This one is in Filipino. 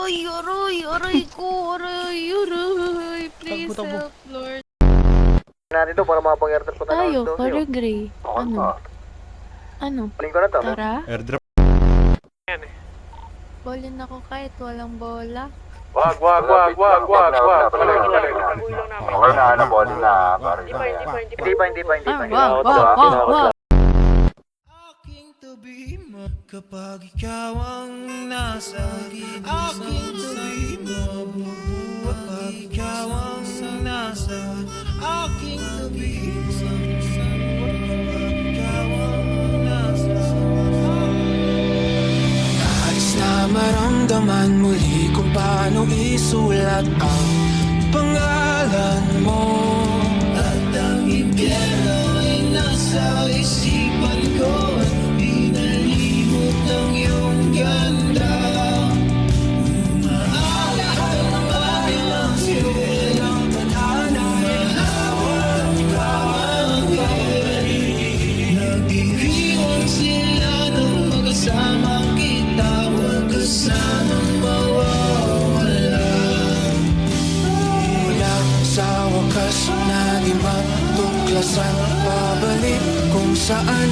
Aray ko, aray. Please help, Lord. Natin to para makapag-airdrop ko na lang. Tayo, color gray. Ano? Paling ko na to. Tara? Airdrop. Bolin ako kahit walang bola. Wag. Okay na, bolin na. Hindi pa. Wag. Aking tabi mo kapag ikaw ang nasa gilid. Aking tabi mo kapag ikaw ang nasa aking tabi mo kapag ikaw ang nasa. Nais na maramdaman muli kung paano isulat ang pangalan mo. At ang impyerno ay nasa isipan ko. Pinalimot ang iyong ganda. Umaalat ang bayan silang tadhana. Mahawag ikaw ang kay. Nag-iiwan sila ng magkasama kita. Huwag kasamang mawawala. Mula sa wakas na di matuklasan, babalik kung saan